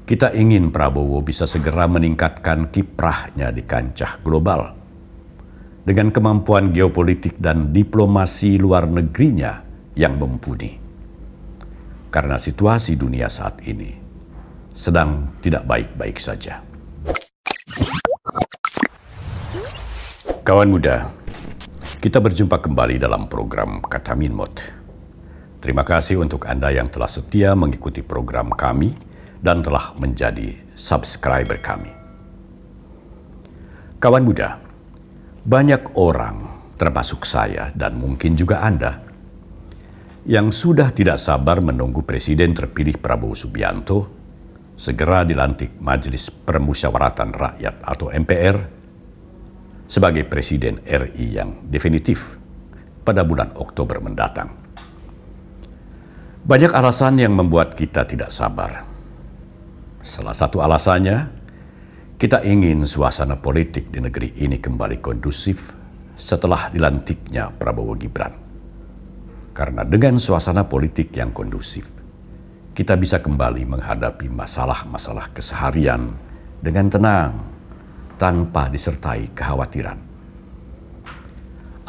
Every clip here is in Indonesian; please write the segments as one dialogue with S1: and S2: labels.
S1: Kita ingin Prabowo bisa segera meningkatkan kiprahnya di kancah global dengan kemampuan geopolitik dan diplomasi luar negerinya yang mumpuni. Karena situasi dunia saat ini sedang tidak baik-baik saja. Kawan muda, kita berjumpa kembali dalam program Kata Minmot. Terima kasih untuk Anda yang telah setia mengikuti program kami dan telah menjadi subscriber kami. Kawan muda, banyak orang, termasuk saya dan mungkin juga Anda, yang sudah tidak sabar menunggu Presiden terpilih Prabowo Subianto segera dilantik Majelis Permusyawaratan Rakyat atau MPR sebagai Presiden RI yang definitif pada bulan Oktober mendatang. Banyak alasan yang membuat kita tidak sabar. Salah satu alasannya, kita ingin suasana politik di negeri ini kembali kondusif setelah dilantiknya Prabowo Gibran. Karena dengan suasana politik yang kondusif, kita bisa kembali menghadapi masalah-masalah keseharian dengan tenang, tanpa disertai kekhawatiran.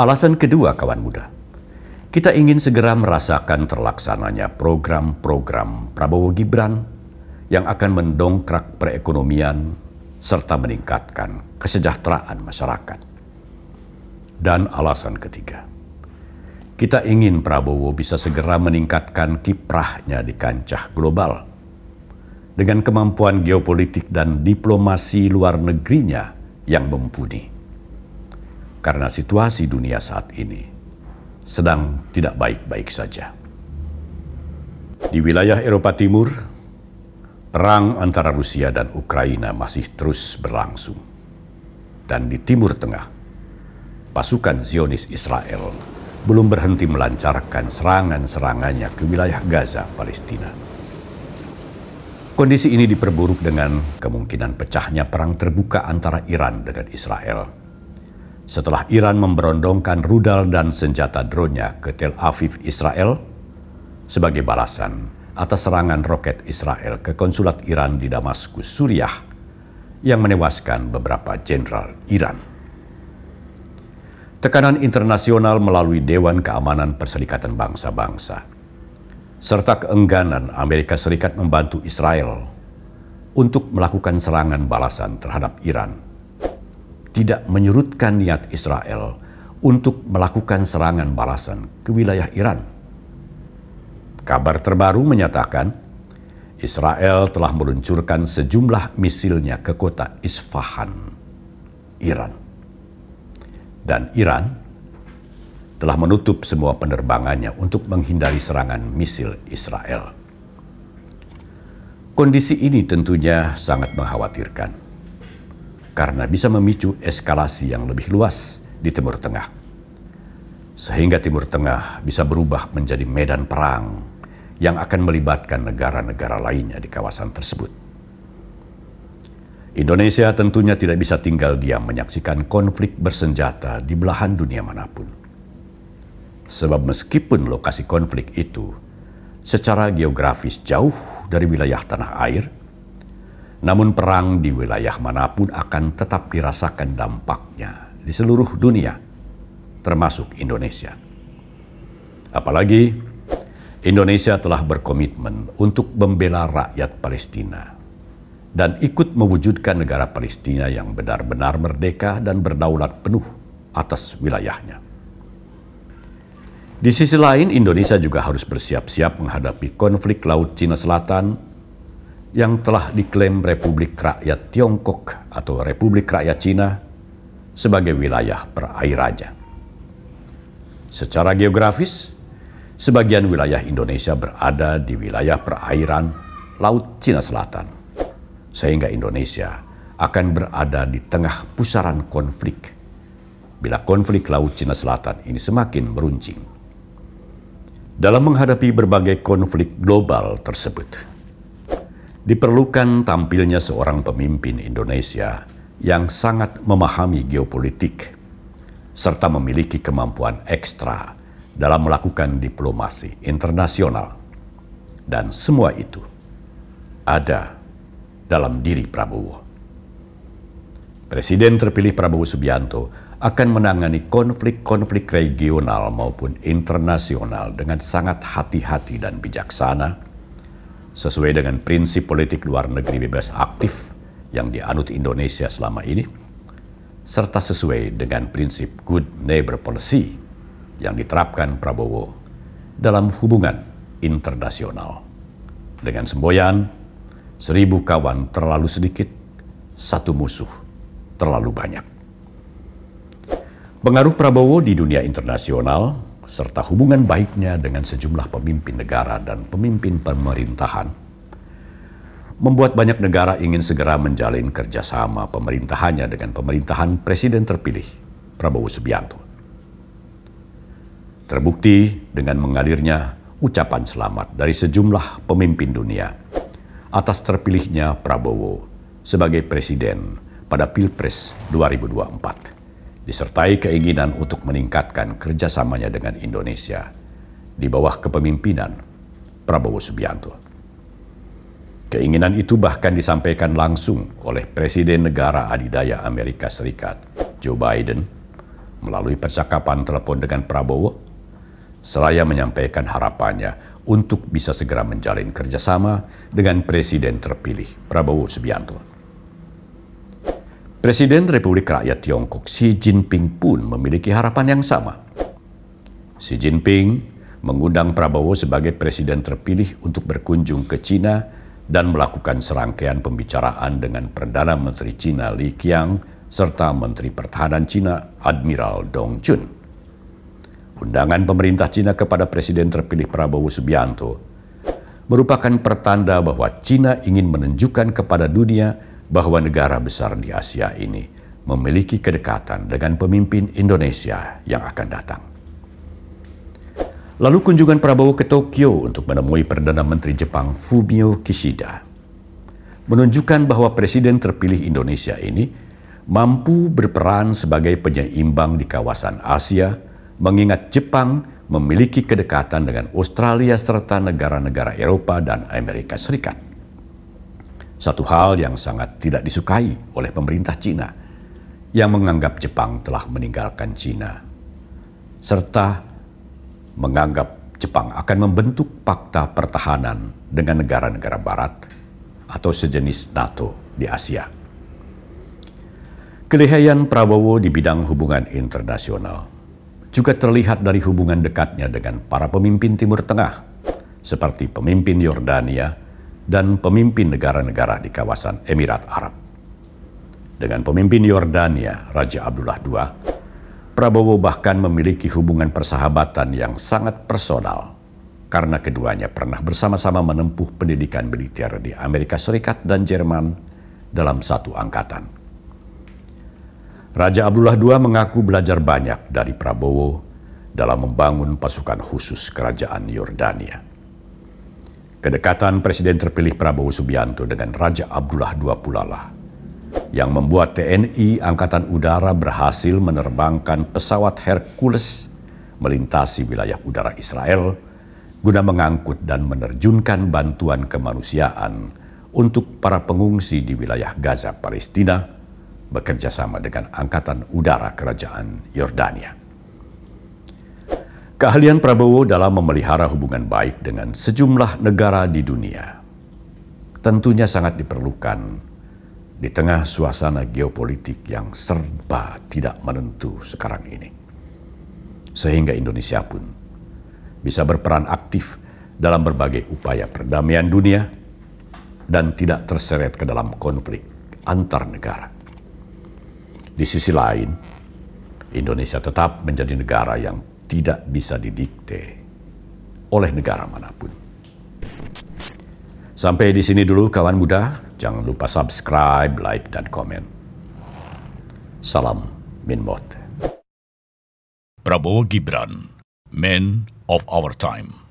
S1: Alasan kedua, kawan muda, kita ingin segera merasakan terlaksananya program-program Prabowo Gibran yang akan mendongkrak perekonomian serta meningkatkan kesejahteraan masyarakat. Dan alasan ketiga, kita ingin Prabowo bisa segera meningkatkan kiprahnya di kancah global dengan kemampuan geopolitik dan diplomasi luar negerinya yang mumpuni. Karena situasi dunia saat ini sedang tidak baik-baik saja. Di wilayah Eropa Timur, perang antara Rusia dan Ukraina masih terus berlangsung. Dan di Timur Tengah, pasukan Zionis Israel belum berhenti melancarkan serangan-serangannya ke wilayah Gaza, Palestina. Kondisi ini diperburuk dengan kemungkinan pecahnya perang terbuka antara Iran dengan Israel. Setelah Iran memberondongkan rudal dan senjata drone-nya ke Tel Aviv, Israel, sebagai balasan atas serangan roket Israel ke konsulat Iran di Damaskus, Suriah, yang menewaskan beberapa jenderal Iran. Tekanan internasional melalui Dewan Keamanan Perserikatan Bangsa-Bangsa, serta keengganan Amerika Serikat membantu Israel untuk melakukan serangan balasan terhadap Iran, tidak menyurutkan niat Israel untuk melakukan serangan balasan ke wilayah Iran. Kabar terbaru menyatakan Israel telah meluncurkan sejumlah misilnya ke kota Isfahan, Iran. Dan Iran telah menutup semua penerbangannya untuk menghindari serangan misil Israel. Kondisi ini tentunya sangat mengkhawatirkan karena bisa memicu eskalasi yang lebih luas di Timur Tengah. Sehingga Timur Tengah bisa berubah menjadi medan perang yang akan melibatkan negara-negara lainnya di kawasan tersebut. Indonesia tentunya tidak bisa tinggal diam menyaksikan konflik bersenjata di belahan dunia manapun. Sebab meskipun lokasi konflik itu secara geografis jauh dari wilayah tanah air, namun perang di wilayah manapun akan tetap dirasakan dampaknya di seluruh dunia, termasuk Indonesia. Apalagi Indonesia telah berkomitmen untuk membela rakyat Palestina dan ikut mewujudkan negara Palestina yang benar-benar merdeka dan berdaulat penuh atas wilayahnya. Di sisi lain, Indonesia juga harus bersiap-siap menghadapi konflik Laut Cina Selatan yang telah diklaim Republik Rakyat Tiongkok atau Republik Rakyat Cina sebagai wilayah perairannya. Secara geografis, sebagian wilayah Indonesia berada di wilayah perairan Laut Cina Selatan, sehingga Indonesia akan berada di tengah pusaran konflik bila konflik Laut Cina Selatan ini semakin meruncing. Dalam menghadapi berbagai konflik global tersebut, diperlukan tampilnya seorang pemimpin Indonesia yang sangat memahami geopolitik serta memiliki kemampuan ekstra dalam melakukan diplomasi internasional. Dan semua itu ada dalam diri Prabowo. Presiden terpilih Prabowo Subianto akan menangani konflik-konflik regional maupun internasional dengan sangat hati-hati dan bijaksana, sesuai dengan prinsip politik luar negeri bebas aktif yang dianut Indonesia selama ini, serta sesuai dengan prinsip good neighbor policy yang diterapkan Prabowo dalam hubungan internasional. Dengan semboyan, 1000 kawan terlalu sedikit, 1 musuh terlalu banyak. Pengaruh Prabowo di dunia internasional serta hubungan baiknya dengan sejumlah pemimpin negara dan pemimpin pemerintahan membuat banyak negara ingin segera menjalin kerjasama pemerintahannya dengan pemerintahan Presiden terpilih Prabowo Subianto. Terbukti dengan mengalirnya ucapan selamat dari sejumlah pemimpin dunia atas terpilihnya Prabowo sebagai presiden pada Pilpres 2024. Disertai keinginan untuk meningkatkan kerjasamanya dengan Indonesia di bawah kepemimpinan Prabowo Subianto. Keinginan itu bahkan disampaikan langsung oleh Presiden Negara Adidaya Amerika Serikat, Joe Biden, melalui percakapan telepon dengan Prabowo, seraya menyampaikan harapannya untuk bisa segera menjalin kerjasama dengan Presiden terpilih Prabowo Subianto. Presiden Republik Rakyat Tiongkok Xi Jinping pun memiliki harapan yang sama. Xi Jinping mengundang Prabowo sebagai presiden terpilih untuk berkunjung ke Cina dan melakukan serangkaian pembicaraan dengan Perdana Menteri Cina Li Qiang serta Menteri Pertahanan Cina Admiral Dong Jun. Undangan pemerintah Cina kepada presiden terpilih Prabowo Subianto merupakan pertanda bahwa Cina ingin menunjukkan kepada dunia bahwa negara besar di Asia ini memiliki kedekatan dengan pemimpin Indonesia yang akan datang. Lalu kunjungan Prabowo ke Tokyo untuk menemui Perdana Menteri Jepang Fumio Kishida menunjukkan bahwa presiden terpilih Indonesia ini mampu berperan sebagai penyeimbang di kawasan Asia, mengingat Jepang memiliki kedekatan dengan Australia serta negara-negara Eropa dan Amerika Serikat. Satu hal yang sangat tidak disukai oleh pemerintah Cina yang menganggap Jepang telah meninggalkan Cina, serta menganggap Jepang akan membentuk pakta pertahanan dengan negara-negara Barat atau sejenis NATO di Asia. Kelihayan Prabowo di bidang hubungan internasional juga terlihat dari hubungan dekatnya dengan para pemimpin Timur Tengah, seperti pemimpin Yordania dan pemimpin negara-negara di kawasan Emirat Arab. Dengan pemimpin Yordania, Raja Abdullah II, Prabowo bahkan memiliki hubungan persahabatan yang sangat personal karena keduanya pernah bersama-sama menempuh pendidikan militer di Amerika Serikat dan Jerman dalam satu angkatan. Raja Abdullah II mengaku belajar banyak dari Prabowo dalam membangun pasukan khusus kerajaan Yordania. Kedekatan Presiden terpilih Prabowo Subianto dengan Raja Abdullah II pula lah yang membuat TNI Angkatan Udara berhasil menerbangkan pesawat Hercules melintasi wilayah udara Israel guna mengangkut dan menerjunkan bantuan kemanusiaan untuk para pengungsi di wilayah Gaza, Palestina, bekerja sama dengan Angkatan Udara Kerajaan Yordania. Keahlian Prabowo dalam memelihara hubungan baik dengan sejumlah negara di dunia tentunya sangat diperlukan di tengah suasana geopolitik yang serba tidak menentu sekarang ini. Sehingga Indonesia pun bisa berperan aktif dalam berbagai upaya perdamaian dunia dan tidak terseret ke dalam konflik antar negara. Di sisi lain, Indonesia tetap menjadi negara yang tidak bisa didikte oleh negara manapun. Sampai di sini dulu kawan muda, jangan lupa subscribe, like, dan komen. Salam Min Mot.
S2: Prabowo Gibran, Man of Our Time.